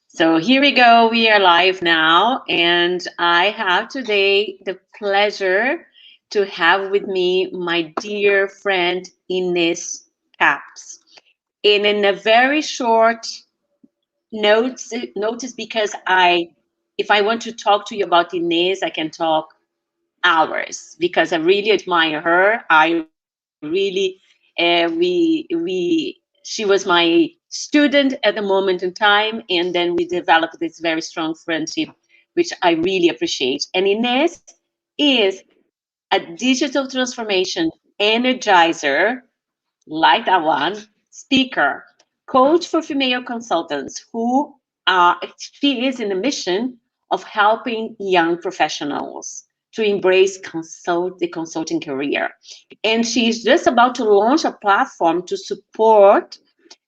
So here we go. We are live now, and I have today the pleasure to have with me my dear friend Ines Kaps. And in a very short notice, because if I want to talk to you about Ines, I can talk hours because I really admire her. I really, she was my student at the moment in time, and then we developed this very strong friendship, which I really appreciate. And Ines is a digital transformation energizer, like that one, speaker, coach for female consultants who she is in the mission of helping young professionals to embrace the consulting career. And she's just about to launch a platform to support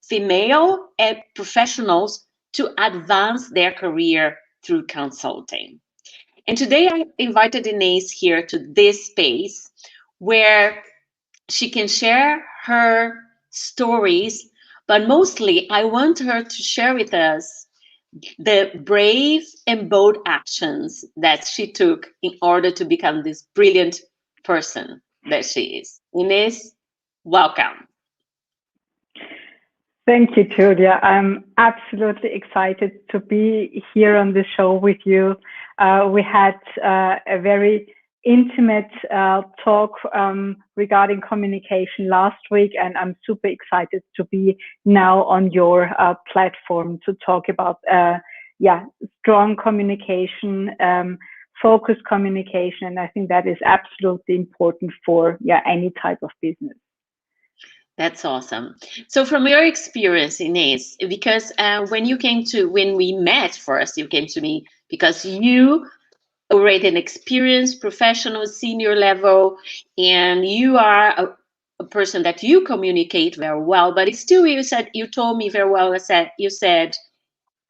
female professionals to advance their career through consulting. And today I invited Ines here to this space where she can share her stories, but mostly I want her to share with us the brave and bold actions that she took in order to become this brilliant person that she is. Ines, welcome. Thank you, Tulia. I'm absolutely excited to be here on the show with you. We had a very intimate talk regarding communication last week, and I'm super excited to be now on your platform to talk about strong communication, focused communication, and I think that is absolutely important for any type of business. That's awesome. So, from your experience, Ines, because when we met first, you came to me because you already an experienced professional, senior level, and you are a person that you communicate very well. But it's still, you told me very well. You said,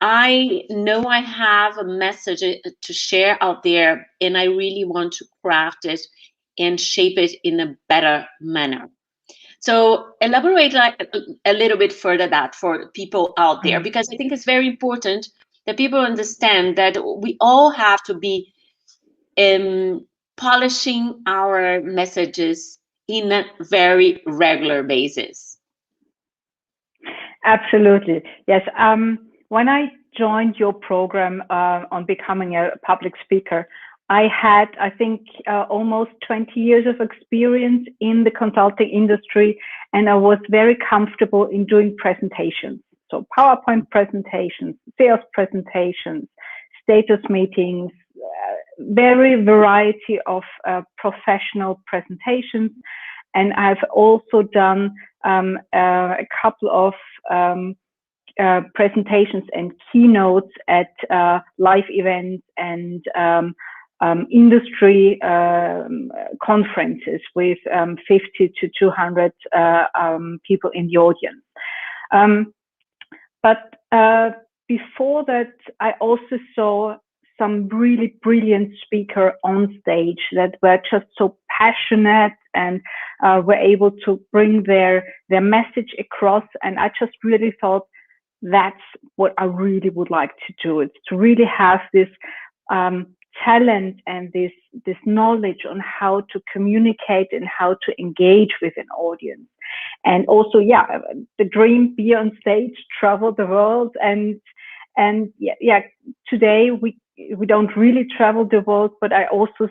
I know I have a message to share out there, and I really want to craft it and shape it in a better manner. So elaborate a little bit further that for people out there, because I think it's very important that people understand that we all have to be polishing our messages in a very regular basis. Absolutely. Yes. When I joined your program on becoming a public speaker, I had, I think, almost 20 years of experience in the consulting industry, and I was very comfortable in doing presentations. So PowerPoint presentations, sales presentations, status meetings, very variety of professional presentations. And I've also done a couple of presentations and keynotes at live events and industry conferences with 50 to 200 people in the audience. But before that, I also saw some really brilliant speakers on stage that were just so passionate and were able to bring their message across. And I just really thought that's what I really would like to do. It's to really have this talent and this knowledge on how to communicate and how to engage with an audience. And also, the dream, be on stage, travel the world, and today we don't really travel the world, but I also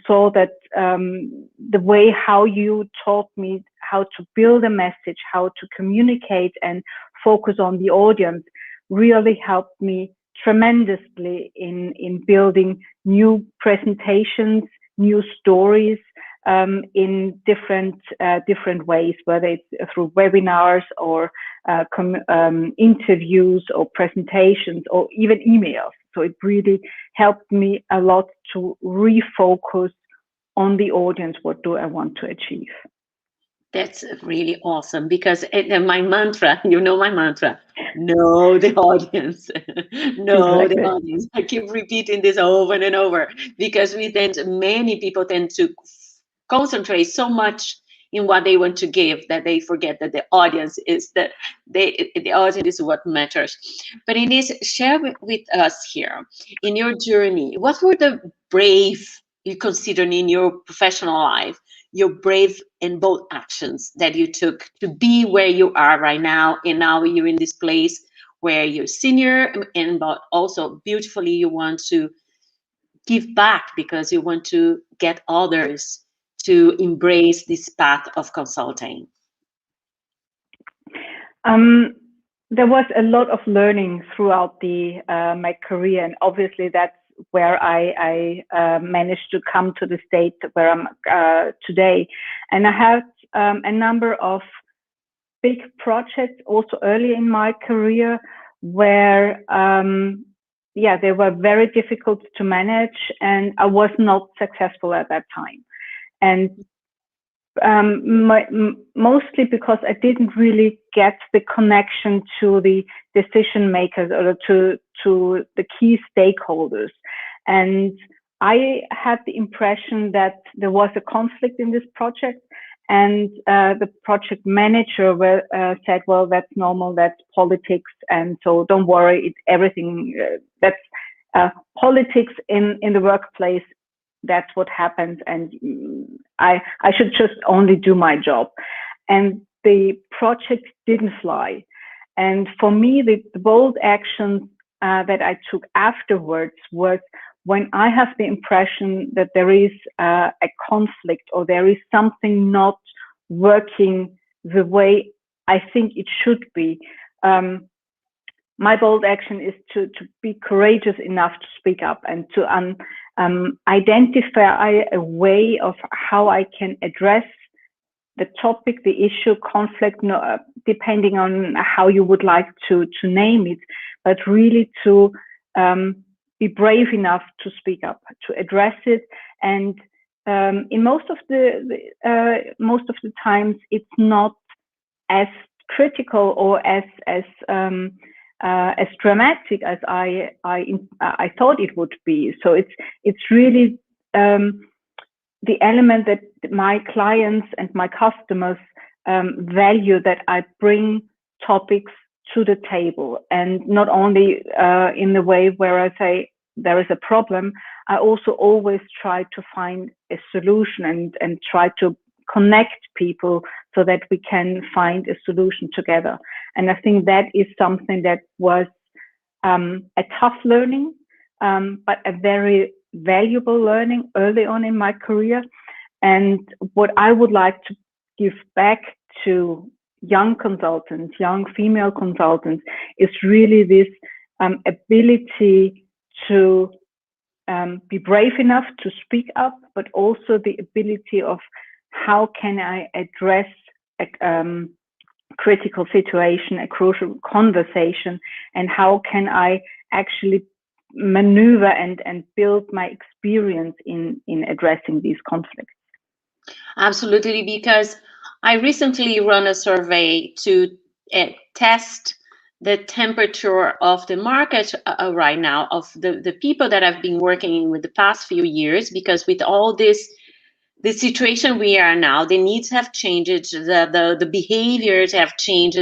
saw that the way how you taught me how to build a message, how to communicate and focus on the audience really helped me tremendously in building new presentations, new stories in different ways, whether it's through webinars or interviews or presentations or even emails. So it really helped me a lot to refocus on the audience. What do I want to achieve? That's really awesome, because my mantra, my mantra, know the audience, know Exactly. the audience. I keep repeating this over and over because many people tend to concentrate so much in what they want to give, that they forget that the audience is the audience is what matters. But Ines, share with us here, in your journey, what were the brave you considered in your professional life, your brave and bold actions that you took to be where you are right now, and now you're in this place where you're senior, and but also beautifully you want to give back because you want to get others to embrace this path of consulting? There was a lot of learning throughout my career, and obviously that's where I managed to come to the state where I'm today. And I had a number of big projects also early in my career where they were very difficult to manage, and I was not successful at that time. And mostly because I didn't really get the connection to the decision makers or to the key stakeholders. And I had the impression that there was a conflict in this project, and the project manager said, well, that's normal, that's politics, and so don't worry, it's everything, that's politics in the workplace, that's what happens, and I should just only do my job. And the project didn't fly. And for me, the bold actions that I took afterwards was when I have the impression that there is a conflict or there is something not working the way I think it should be. My bold action is to be courageous enough to speak up and to identify a way of how I can address the topic, the issue, conflict, depending on how you would like to name it, but really to be brave enough to speak up, to address it. And in most of the times, it's not as critical or as dramatic as I thought it would be. So it's really the element that my clients and my customers value, that I bring topics to the table, and not only in the way where I say there is a problem. I also always try to find a solution and try to connect people so that we can find a solution together. And I think that is something that was a tough learning, but a very valuable learning early on in my career. And what I would like to give back to young consultants, young female consultants, is really this ability to be brave enough to speak up, but also the ability of how can I address a critical situation, a crucial conversation, and how can I actually maneuver and build my experience in addressing these conflicts. Absolutely, because I recently run a survey to test the temperature of the market right now, of the people that I've been working with the past few years, because with all this, the situation we are now, the needs have changed, the behaviors have changed,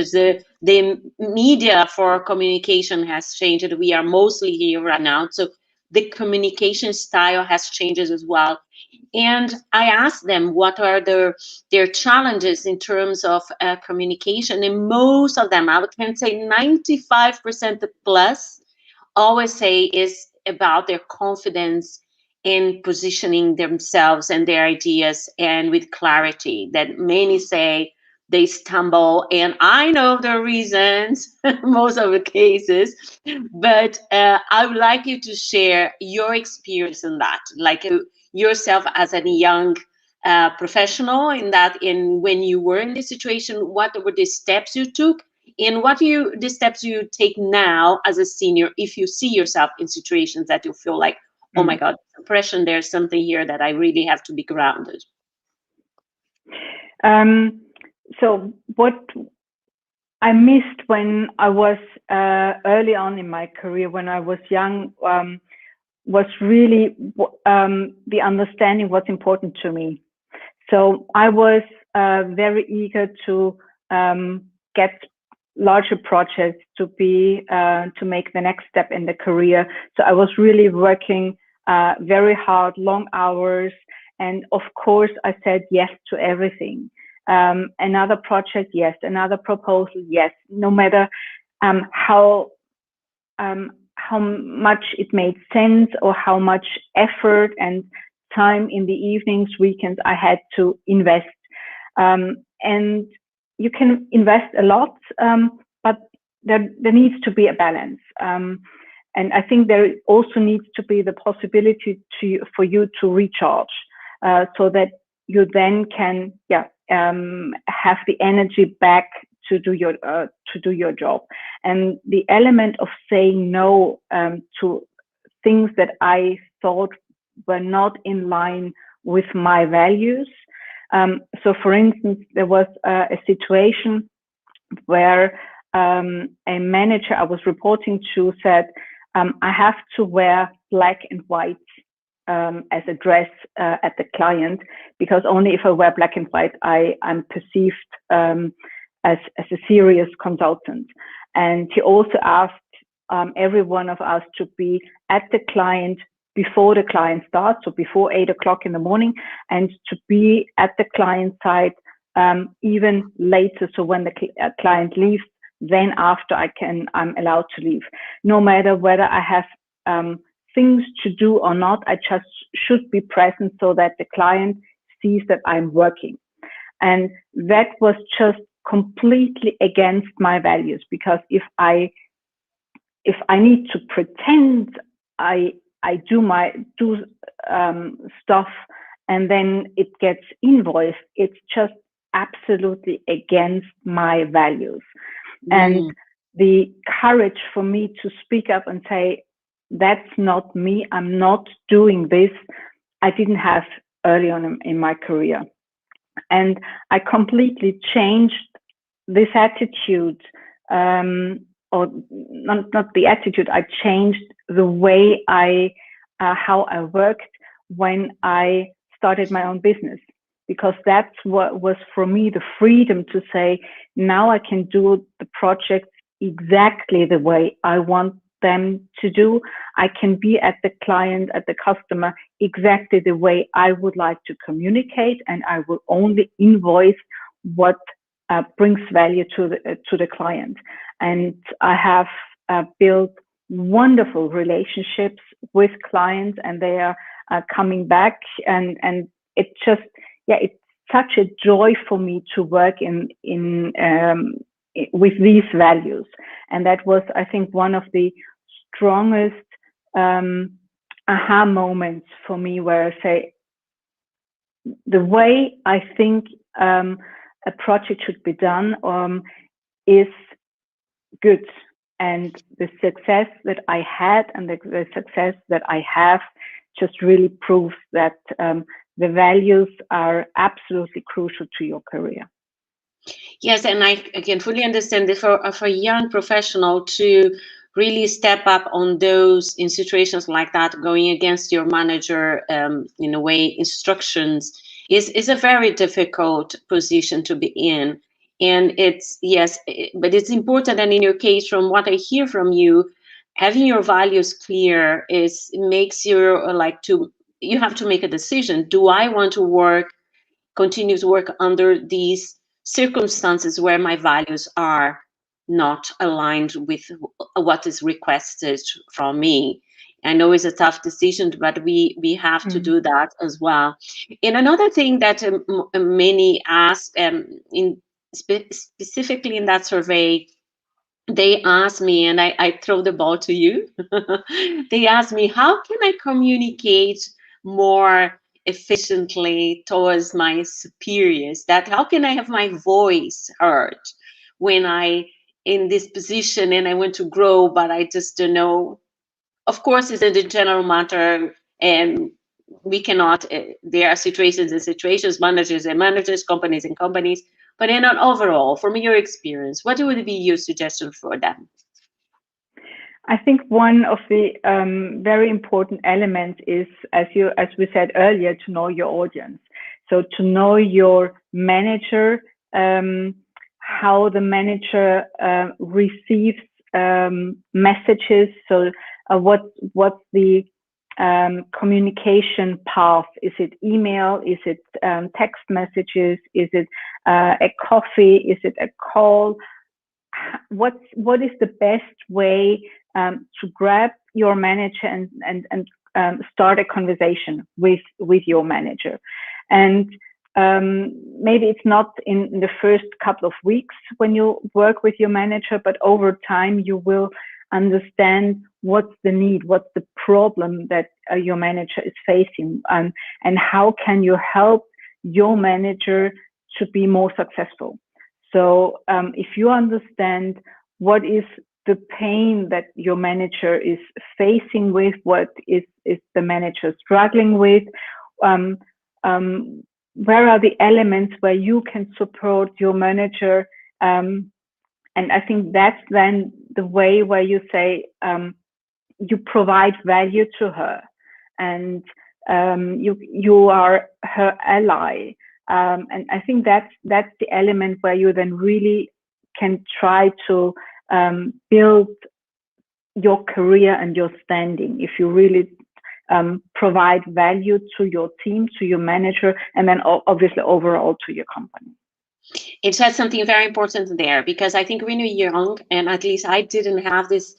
the media for communication has changed. We are mostly here right now, so the communication style has changed as well. And I asked them what are their challenges in terms of communication, and most of them, I can say 95% plus, always say is about their confidence in positioning themselves and their ideas, and with clarity. That many say they stumble, and I know the reasons most of the cases, but I would like you to share your experience in that, like yourself as a young professional, in that, in when you were in this situation, what were the steps you took, and what the steps you take now as a senior, if you see yourself in situations that you feel like, oh my God, depression, there's something here that I really have to be grounded. So what I missed when I was early on in my career, when I was young, was really the understanding what's important to me. So I was very eager to get larger projects, to make the next step in the career. So I was really working very hard, long hours, and of course I said yes to everything. Another project, yes. Another proposal, yes. No matter how much it made sense or how much effort and time in the evenings, weekends I had to invest. And you can invest a lot, but there needs to be a balance. And I think there also needs to be the possibility for you to recharge, so that you then can have the energy back to do your job. And the element of saying no to things that I thought were not in line with my values. So for instance, there was a situation where a manager I was reporting to said, I have to wear black and white as a dress at the client, because only if I wear black and white, I'm perceived as a serious consultant. And he also asked every one of us to be at the client before the client starts, so before 8 o'clock in the morning, and to be at the client side even later. So when the client leaves, then after I'm allowed to leave. No matter whether I have things to do or not, I just should be present so that the client sees that I'm working. And that was just completely against my values, because if I need to pretend I do stuff and then it gets invoiced, it's just absolutely against my values. And the courage for me to speak up and say, that's not me, I'm not doing this, I didn't have early on in my career. And I completely changed this attitude, or not the attitude, I changed the way how I worked when I started my own business, because that's what was for me the freedom to say, now I can do the projects exactly the way I want them to do. I can be at the client, at the customer, exactly the way I would like to communicate, and I will only invoice what brings value to the client. And I have built wonderful relationships with clients, and they are coming back, and it just, it's such a joy for me to work with these values. And that was, I think, one of the strongest aha moments for me, where I say, the way I think a project should be done is good. And the success that I had and the success that I have just really proves that the values are absolutely crucial to your career. Yes, and I can fully understand that for a young professional to really step up on those in situations like that, going against your manager, in a way, instructions, is a very difficult position to be in. And it's, yes, but it's important. And in your case, from what I hear from you, having your values clear makes you you have to make a decision. Do I want to continue to work under these circumstances where my values are not aligned with what is requested from me? I know it's a tough decision, but we have to do that as well. And another thing that many ask, specifically in that survey, they ask me, and I throw the ball to you. They ask me, how can I communicate more efficiently towards my superiors? That how can I have my voice heard when I in this position and I want to grow, but I just don't know. Of course, it's a general matter, and we cannot. There are situations and situations, managers and managers, companies and companies. But in an overall, from your experience, what would be your suggestion for them? I think one of the very important elements is, as we said earlier, to know your audience. So to know your manager, how the manager receives messages. So what's the communication path? Is it email? Is it text messages? Is it a coffee? Is it a call? What is the best way to grab your manager and start a conversation with your manager? And maybe it's not in the first couple of weeks when you work with your manager, but over time you will understand what's the need, what's the problem that your manager is facing, and how can you help your manager to be more successful. So if you understand what is the pain that your manager is facing with, what is the manager struggling with, where are the elements where you can support your manager, and I think that's then the way where you say you provide value to her, and you are her ally, and I think that's the element where you then really can try to build your career and your standing. If you really provide value to your team, to your manager, and then obviously overall to your company. It says something very important there, because I think when you're young, and at least I didn't have this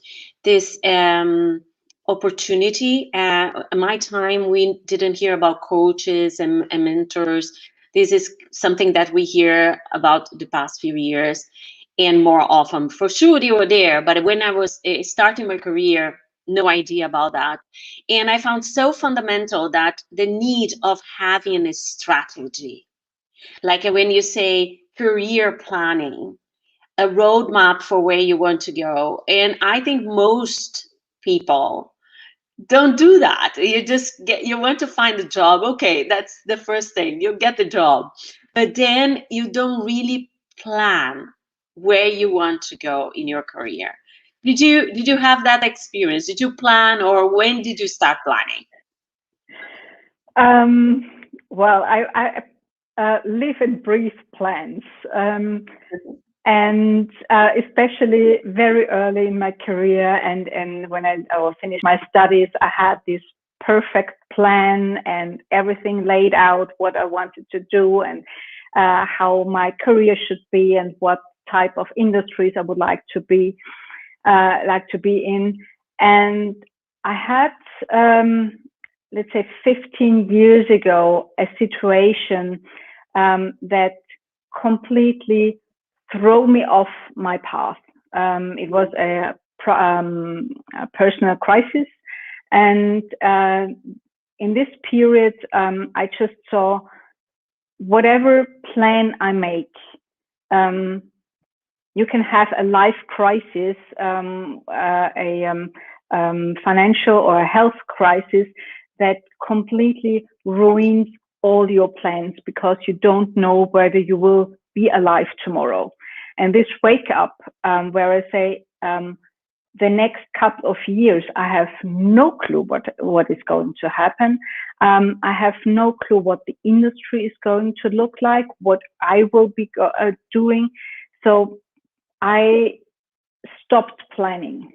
opportunity. In my time, we didn't hear about coaches and mentors. This is something that we hear about the past few years, and more often. For sure, they were there, but when I was starting my career, no idea about that. And I found so fundamental that the need of having a strategy, like when you say career planning, a roadmap for where you want to go. And I think most people don't do that. You want to find a job. Okay, that's the first thing. You get the job, but then you don't really plan where you want to go in your career. Did you have that experience? Did you plan, or when did you start planning? Well, I live and breathe plans. And especially very early in my career, and when I finished my studies, I had this perfect plan and everything laid out, what I wanted to do, and how my career should be, and what type of industries I would like to be in. And I had, let's say 15 years ago, a situation that completely throw me off my path. It was a personal crisis, and in this period, I just saw whatever plan I make, you can have a life crisis, a financial or a health crisis that completely ruins all your plans, because you don't know whether you will be alive tomorrow. And this wake up, where I say, the next couple of years, I have no clue what is going to happen. I have no clue what the industry is going to look like, what I will be doing. So I stopped planning.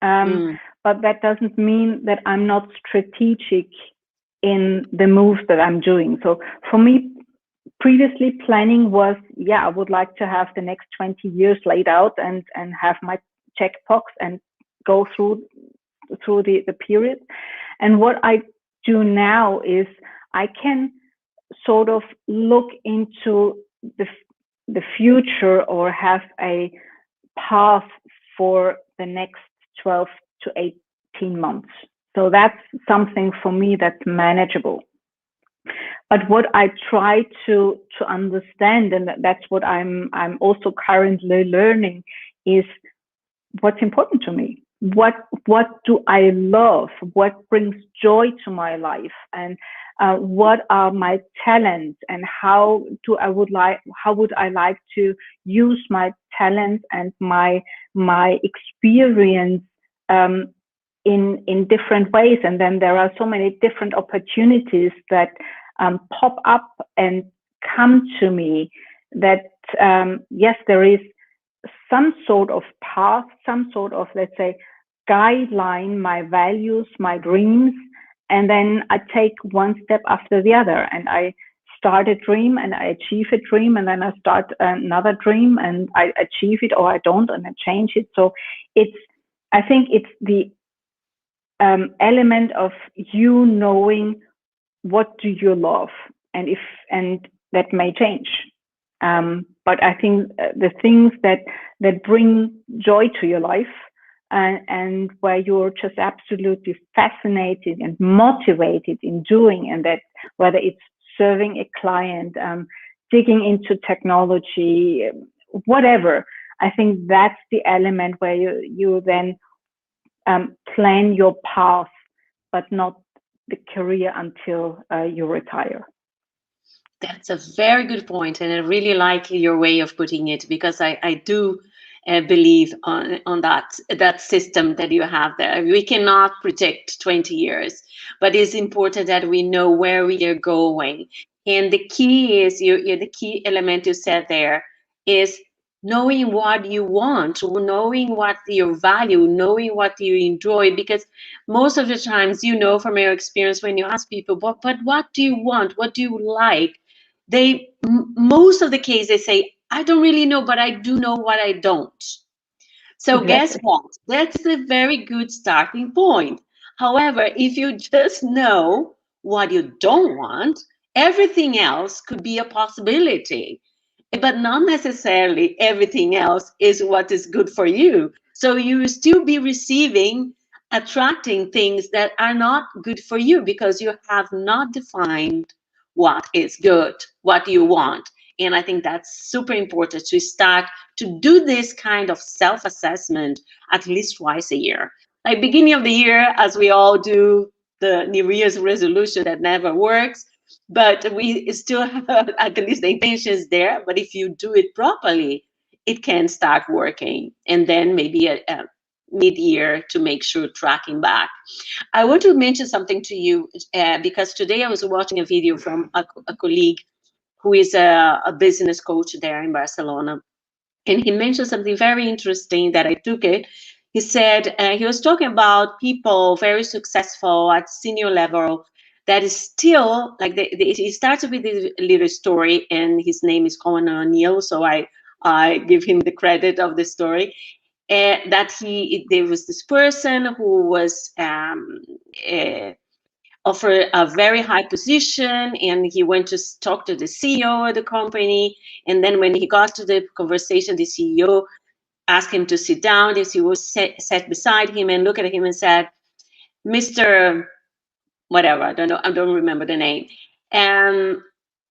But that doesn't mean that I'm not strategic in the moves that I'm doing. So for me, previously planning was, I would like to have the next 20 years laid out and have my checkbox and go through the period. And what I do now is I can sort of look into the future, or have a path for the next 12 to 18 months. So that's something for me that's manageable. But what I try to understand, and that's what I'm also currently learning, is what's important to me. What do I love? What brings joy to my life? And what are my talents? And how would I like to use my talents and my experience in different ways? And then there are so many different opportunities that pop up and come to me that, yes, there is some sort of path, some sort of, let's say, guideline, my values, my dreams, and then I take one step after the other, and I start a dream and I achieve a dream, and then I start another dream and I achieve it, or I don't, and I change it. So I think it's the element of you knowing what do you love, and that may change. But I think the things that bring joy to your life, and where you're just absolutely fascinated and motivated in doing, and that whether it's serving a client, digging into technology, whatever, I think that's the element where you then plan your path, but not the career until you retire. That's a very good point, and I really like your way of putting it, because I do believe on that system that you have there. We cannot predict 20 years, but it's important that we know where we are going. And the key is the key element you said there is knowing what you want, knowing what your value, knowing what you enjoy, because most of the times, from your experience, when you ask people, but what do you want? What do you like? Most of the case, they say, I don't really know, but I do know what I don't. So guess Exactly. what? That's a very good starting point. However, if you just know what you don't want, everything else could be a possibility, but not necessarily everything else is what is good for you. So you will still be attracting things that are not good for you, because you have not defined what is good, what you want. And I think that's super important to start to do this kind of self-assessment at least twice a year. Like beginning of the year, as we all do, the New Year's resolution that never works, but we still have at least the intentions there. But if you do it properly, it can start working. And then maybe a mid-year to make sure tracking back. I want to mention something to you, because today I was watching a video from a colleague who is a business coach there in Barcelona. And he mentioned something very interesting that I took it. He said he was talking about people very successful at senior level that is still like he started with this little story, and his name is Conan O'Neill, so I give him the credit of the story. That there was this person who was offered a very high position, and he went to talk to the CEO of the company. And then when he got to the conversation, the CEO asked him to sit down. The CEO sat beside him and looked at him and said, Mr. whatever, I don't remember the name.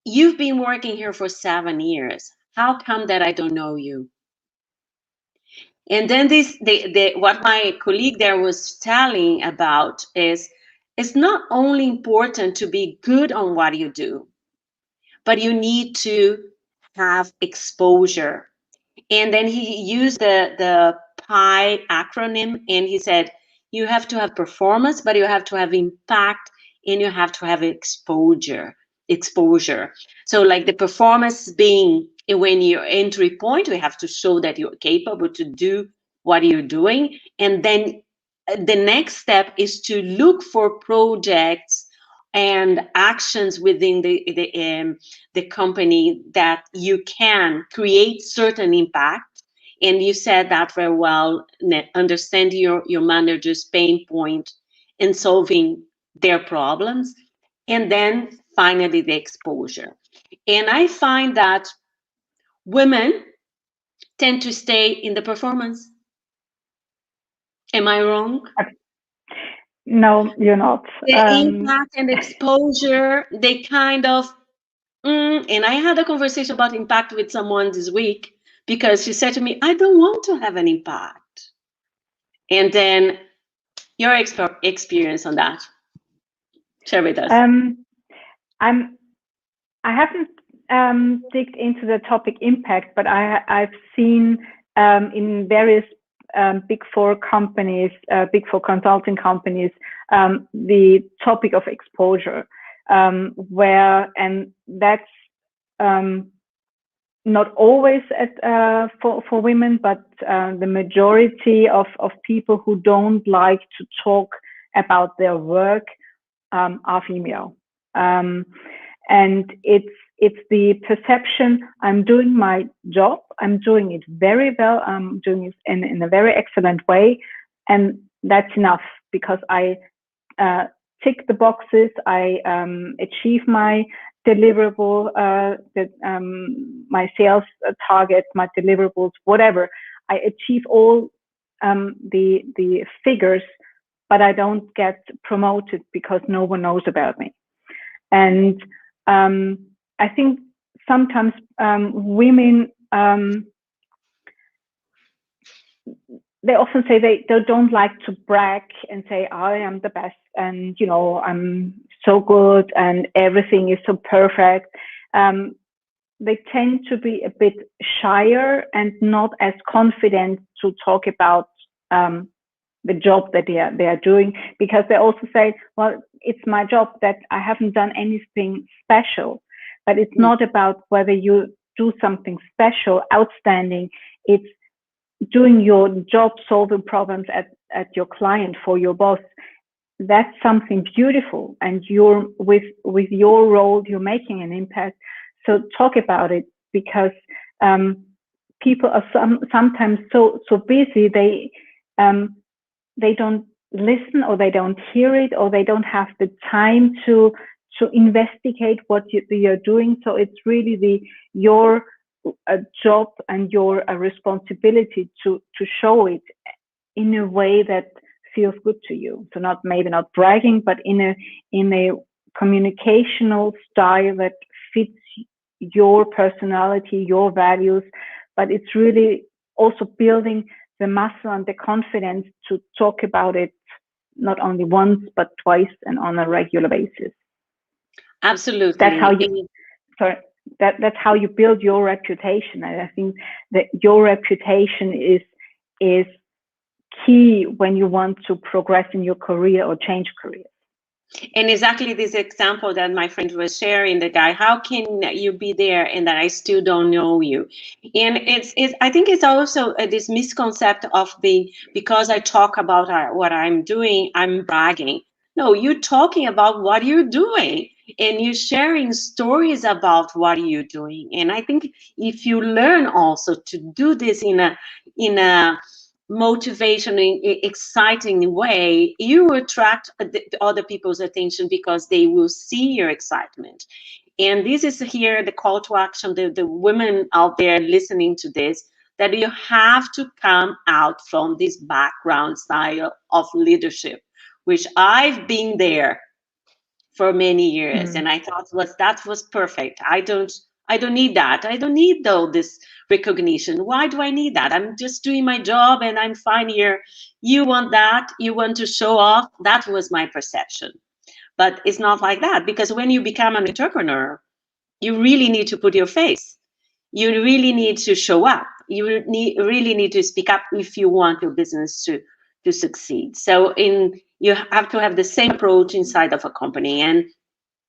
You've been working here for 7 years. How come that I don't know you? And then what my colleague there was telling about is it's not only important to be good on what you do, but you need to have exposure. And then he used the PI acronym, and he said, you have to have performance, but you have to have impact, and you have to have exposure. So like the performance being when your entry point, we have to show that you're capable to do what you're doing. And then the next step is to look for projects and actions within the company that you can create certain impact. And you said that very well, understanding your manager's pain point and solving their problems. And then finally, the exposure. And I find that women tend to stay in the performance. Am I wrong? No, you're not. The impact and exposure, they kind of, and I had a conversation about impact with someone this week, because she said to me, I don't want to have an impact. And then your experience on that, share with us. I haven't digged into the topic impact, but I've seen in various big four companies, big four consulting companies, the topic of exposure. and that's not always for women, but the majority of people who don't like to talk about their work are female. And it's the perception, I'm doing my job, I'm doing it very well, I'm doing it in a very excellent way, and that's enough because I tick the boxes, I achieve my deliverable, my sales targets, my deliverables, whatever. I achieve all the figures, but I don't get promoted because no one knows about me. And I think sometimes women, they often say they don't like to brag and say, I am the best and, you know, I'm so good and everything is so perfect. They tend to be a bit shyer and not as confident to talk about the job that they are doing, because they also say, well, it's my job, that I haven't done anything special. But it's not about whether you do something special, outstanding. It's doing your job, solving problems at your client for your boss. That's something beautiful, and you're with your role, you're making an impact. So talk about it, because people are sometimes so busy, they don't listen, or they don't hear it, or they don't have the time to investigate what you're doing. So it's really your job and your responsibility to show it in a way that feels good to you. So maybe not bragging, but in a communicational style that fits your personality, your values. But it's really also building the muscle and the confidence to talk about it not only once but twice and on a regular basis. Absolutely. That's how you. Sorry. That's how you build your reputation. And I think that your reputation is key when you want to progress in your career or change careers. And exactly this example that my friend was sharing, the guy, how can you be there and that I still don't know you? And it's I think it's also this misconcept of being, because I talk about what I'm doing, I'm bragging. No, you're talking about what you're doing, and you're sharing stories about what you're doing. And I think if you learn also to do this in a motivational, exciting way, you attract other people's attention because they will see your excitement. And this is here the call to action, the women out there listening to this, that you have to come out from this background style of leadership, which I've been there for many years, and I thought that was perfect. I don't need that. I don't need though this recognition. Why do I need that? I'm just doing my job and I'm fine here. You want that? You want to show off? That was my perception. But it's not like that, because when you become an entrepreneur, you really need to put your face. You really need to show up. You really need to speak up if you want your business to succeed. So you have to have the same approach inside of a company. And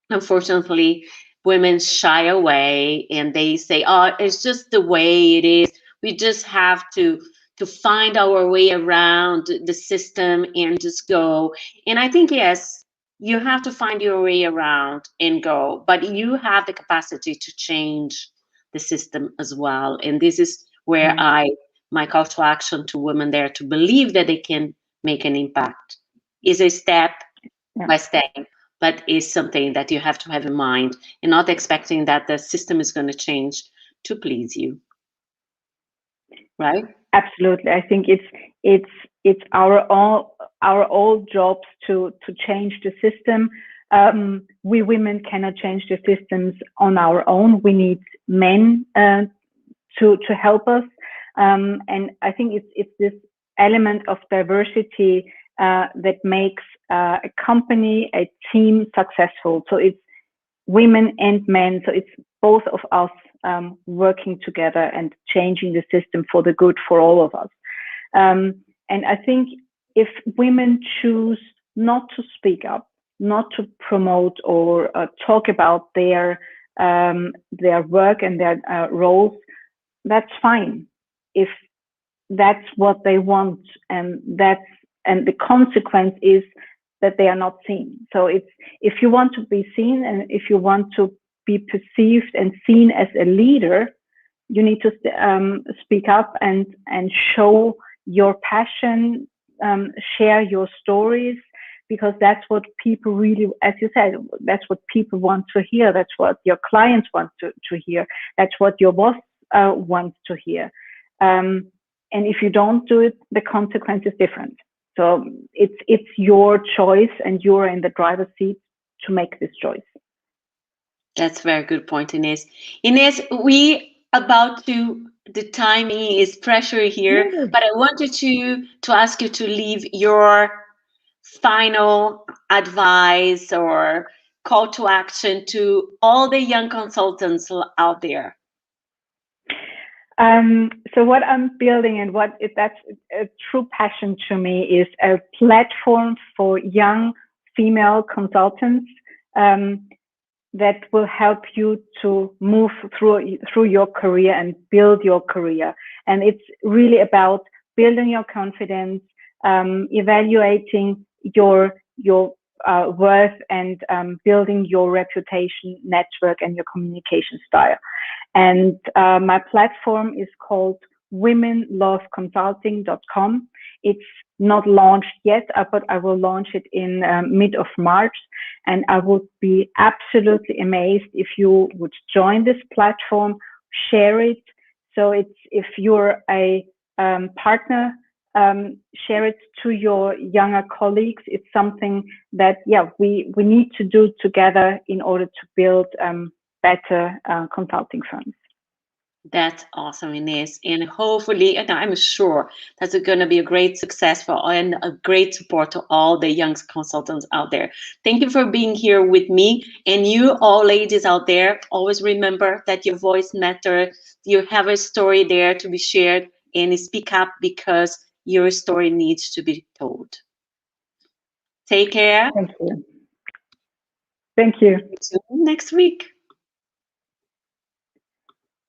unfortunately, women shy away and they say, oh, it's just the way it is. We just have to find our way around the system and just go. And I think, yes, you have to find your way around and go, but you have the capacity to change the system as well. And this is where my call to action to women there, to believe that they can make an impact, is a step by step, but is something that you have to have in mind, and not expecting that the system is going to change to please you. Right? Absolutely. I think it's our all jobs to change the system. We women cannot change the systems on our own. We need men to help us. And I think it's this element of diversity that makes a company, a team successful. So it's women and men. So it's both of us working together and changing the system for the good for all of us. And I think if women choose not to speak up, not to promote or talk about their work and their roles, that's fine. If that's what they want, and the consequence is that they are not seen. So it's, if you want to be seen and if you want to be perceived and seen as a leader, you need to speak up and show your passion, share your stories, because that's what people really, as you said, that's what people want to hear. That's what your clients want to hear. That's what your boss wants to hear. And if you don't do it, the consequence is different. So it's your choice, and you're in the driver's seat to make this choice. That's a very good point, Ines. Ines, we about to, the timing is pressure here, Yes. but I wanted to ask you to leave your final advice or call to action to all the young consultants out there. So what I'm building, and that's a true passion to me, is a platform for young female consultants that will help you to move through your career and build your career. And it's really about building your confidence, evaluating your worth, and building your reputation, network, and your communication style. And my platform is called womenloveconsulting.com. It's not launched yet, but I will launch it in mid of March. And I would be absolutely amazed if you would join this platform, share it. So it's, if you're a partner, share it to your younger colleagues. It's something that, we need to do together in order to build better consulting firms. That's awesome, Ines. And hopefully, and I'm sure that's going to be a great success for and a great support to all the young consultants out there. Thank you for being here with me. And you all ladies out there, always remember that your voice matters. You have a story there to be shared, and speak up because your story needs to be told. Take care. Thank you. Thank you. See you next week.